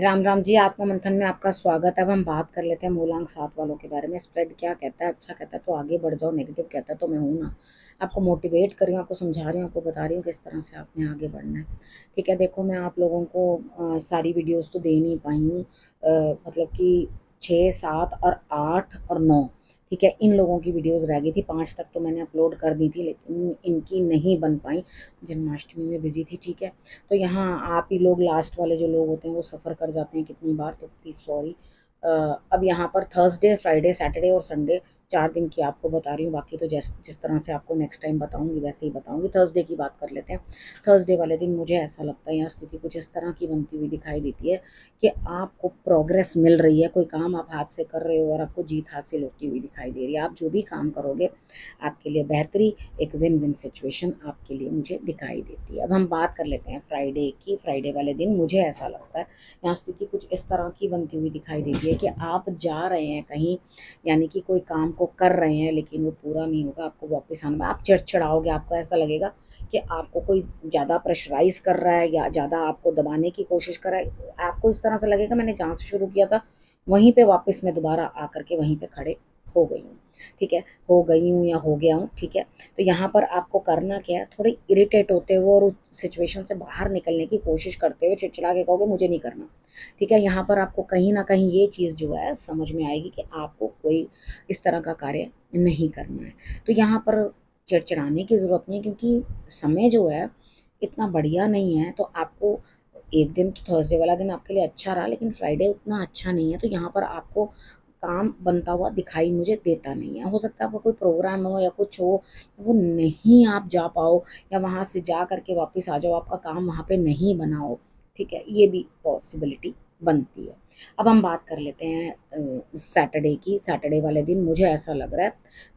राम राम जी। आत्मा मंथन में आपका स्वागत है। अब हम बात कर लेते हैं मूलांक 7 वालों के बारे में। स्प्रेड क्या कहता है? अच्छा कहता है तो आगे बढ़ जाओ, नेगेटिव कहता है तो मैं हूं ना। आपको मोटिवेट कर रही हूँ, आपको समझा रही हूँ, आपको बता रही हूँ किस तरह से आपने आगे बढ़ना है। ठीक है, देखो मैं आप लोगों को सारी वीडियोस तो दे नहीं पाई हूँ। मतलब कि 6, 7 और 8 और 9, ठीक है, इन लोगों की वीडियोस रह गई थी। 5 तक तो मैंने अपलोड कर दी थी, लेकिन इनकी नहीं बन पाई, जन्माष्टमी में बिजी थी। ठीक है, तो यहाँ आप ही लोग लास्ट वाले जो लोग होते हैं वो सफ़र कर जाते हैं कितनी बार, तो प्लीज़ सॉरी। अब यहाँ पर थर्सडे, फ्राइडे, सैटरडे और संडे 4 दिन की आपको बता रही हूँ। बाकी तो जिस तरह से आपको नेक्स्ट टाइम बताऊँगी वैसे ही बताऊँगी। थर्सडे की बात कर लेते हैं। थर्सडे वाले दिन मुझे ऐसा लगता है यहाँ स्थिति कुछ इस तरह की बनती हुई दिखाई देती है कि आपको प्रोग्रेस मिल रही है। कोई काम आप हाथ से कर रहे हो और आपको जीत हासिल होती हुई दिखाई दे रही है। आप जो भी काम करोगे आपके लिए बेहतरी, एक विन विन सिचुएशन आपके लिए मुझे दिखाई देती है। अब हम बात कर लेते हैं फ्राइडे की। फ्राइडे वाले दिन मुझे ऐसा लगता है यहाँ स्थिति कुछ इस तरह की बनती हुई दिखाई देती है कि आप जा रहे हैं कहीं, यानी कि कोई काम को कर रहे हैं लेकिन वो पूरा नहीं होगा, आपको वापस आना, आप चिड़चिड़ाओगे। आपको ऐसा लगेगा कि आपको कोई ज़्यादा प्रेशराइज कर रहा है या ज़्यादा आपको दबाने की कोशिश कर रहा है। आपको इस तरह से लगेगा मैंने जहाँ से शुरू किया था वहीं पे वापस मैं दोबारा आकर के वहीं पे खड़े हो गई हूँ। ठीक है, हो गई हूँ या हो गया हूँ। ठीक है, तो यहाँ पर आपको करना क्या है, थोड़े इरिटेट होते हुए और उस सिचुएशन से बाहर निकलने की कोशिश करते हुए चिड़चिड़ा के कहोगे मुझे नहीं करना। ठीक है, यहाँ पर आपको कहीं ना कहीं ये चीज़ जो है समझ में आएगी कि आपको कोई इस तरह का कार्य नहीं करना है। तो यहाँ पर चिड़चिड़ाने की ज़रूरत नहीं है, क्योंकि समय जो है इतना बढ़िया नहीं है। तो आपको एक दिन तो थर्सडे वाला दिन आपके लिए अच्छा रहा, लेकिन फ्राइडे उतना अच्छा नहीं है। तो यहाँ पर आपको काम बनता हुआ दिखाई मुझे देता नहीं है। हो सकता है आपका कोई प्रोग्राम हो या कुछ हो, वो नहीं आप जा पाओ, या वहाँ से जा करके वापस आ जाओ, आपका काम वहाँ पे नहीं बना हो। ठीक है, ये भी पॉसिबिलिटी बनती है। अब हम बात कर लेते हैं सैटरडे की। सैटरडे वाले दिन मुझे ऐसा लग रहा है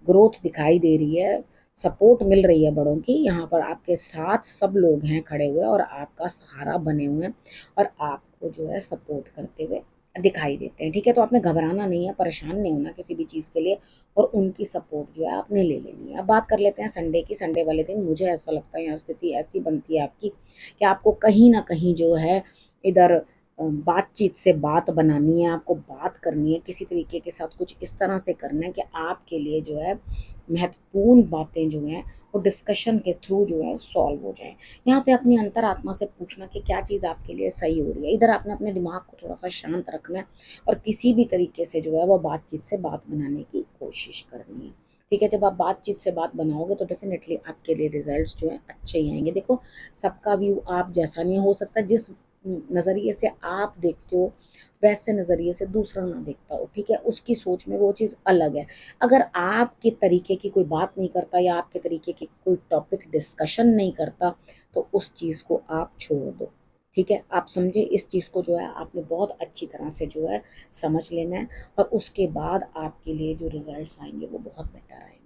ग्रोथ दिखाई दे रही है, सपोर्ट मिल रही है बड़ों की। यहाँ पर आपके साथ सब लोग हैं खड़े हुए और आपका सहारा बने हुए हैं और आपको जो है सपोर्ट करते हुए दिखाई देते हैं। ठीक है, तो आपने घबराना नहीं है, परेशान नहीं होना किसी भी चीज़ के लिए, और उनकी सपोर्ट जो है आपने ले लेनी है। अब बात कर लेते हैं संडे की। संडे वाले दिन मुझे ऐसा लगता है यहाँ स्थिति ऐसी बनती है आपकी कि आपको कहीं ना कहीं जो है इधर बातचीत से बात बनानी है, आपको बात करनी है किसी तरीके के साथ, कुछ इस तरह से करना है कि आपके लिए जो है महत्वपूर्ण बातें जो हैं वो डिस्कशन के थ्रू जो है सॉल्व हो जाए। यहाँ पे अपनी अंतरात्मा से पूछना कि क्या चीज़ आपके लिए सही हो रही है। इधर आपने अपने दिमाग को थोड़ा सा शांत रखना है और किसी भी तरीके से जो है वो बातचीत से बात बनाने की कोशिश करनी है। ठीक है, जब आप बातचीत से बात बनाओगे तो डेफिनेटली आपके लिए रिजल्ट्स जो है अच्छे ही आएंगे। देखो, सबका व्यू आप जैसा नहीं हो सकता। जिस नज़रिए से आप देखते हो वैसे नज़रिए से दूसरा ना देखता हो। ठीक है, उसकी सोच में वो चीज़ अलग है। अगर आपके तरीके की कोई बात नहीं करता या आपके तरीके की कोई टॉपिक डिस्कशन नहीं करता तो उस चीज़ को आप छोड़ दो। ठीक है, आप समझे, इस चीज़ को जो है आपने बहुत अच्छी तरह से जो है समझ लेना है, और उसके बाद आपके लिए जो रिजल्ट्स आएंगे वो बहुत बेटर आएंगे।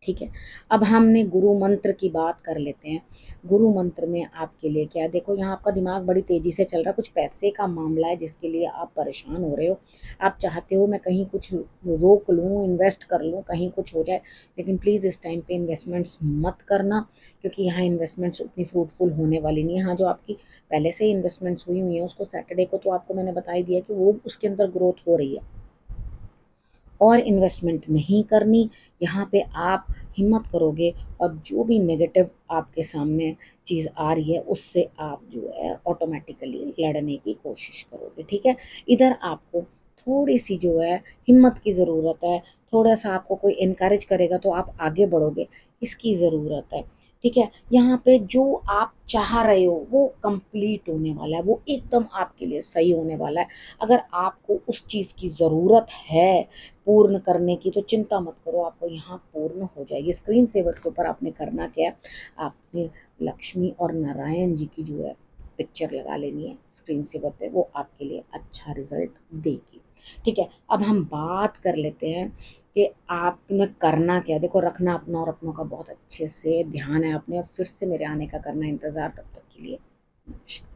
ठीक है, अब हमने गुरु मंत्र की बात कर लेते हैं। गुरु मंत्र में आपके लिए क्या है, देखो यहाँ आपका दिमाग बड़ी तेज़ी से चल रहा है, कुछ पैसे का मामला है जिसके लिए आप परेशान हो रहे हो। आप चाहते हो मैं कहीं कुछ रोक लूँ, इन्वेस्ट कर लूँ, कहीं कुछ हो जाए, लेकिन प्लीज़ इस टाइम पे इन्वेस्टमेंट्स मत करना, क्योंकि यहाँ इन्वेस्टमेंट्स उतनी फ्रूटफुल होने वाली नहीं है। हाँ, जो आपकी पहले से ही इन्वेस्टमेंट्स हुई हुई हैं उसको सैटरडे को तो आपको मैंने बता ही दिया कि वो उसके अंदर ग्रोथ हो रही है, और इन्वेस्टमेंट नहीं करनी। यहाँ पे आप हिम्मत करोगे और जो भी नेगेटिव आपके सामने चीज़ आ रही है उससे आप जो है ऑटोमेटिकली लड़ने की कोशिश करोगे। ठीक है, इधर आपको थोड़ी सी जो है हिम्मत की ज़रूरत है। थोड़ा सा आपको कोई इनकरेज करेगा तो आप आगे बढ़ोगे, इसकी ज़रूरत है। ठीक है, यहाँ पे जो आप चाह रहे हो वो कंप्लीट होने वाला है, वो एकदम आपके लिए सही होने वाला है। अगर आपको उस चीज़ की ज़रूरत है पूर्ण करने की तो चिंता मत करो, आपको यहाँ पूर्ण हो जाएगी। स्क्रीन सेवर के ऊपर आपने करना क्या है, आपने लक्ष्मी और नारायण जी की जो है पिक्चर लगा लेनी है स्क्रीन सेवर पे, वो आपके लिए अच्छा रिजल्ट देगी। ठीक है, अब हम बात कर लेते हैं कि आपने करना क्या है। देखो, रखना अपना और अपनों का बहुत अच्छे से ध्यान है। आपने फिर से मेरे आने का करना इंतज़ार, तब तक के लिए नमस्कार।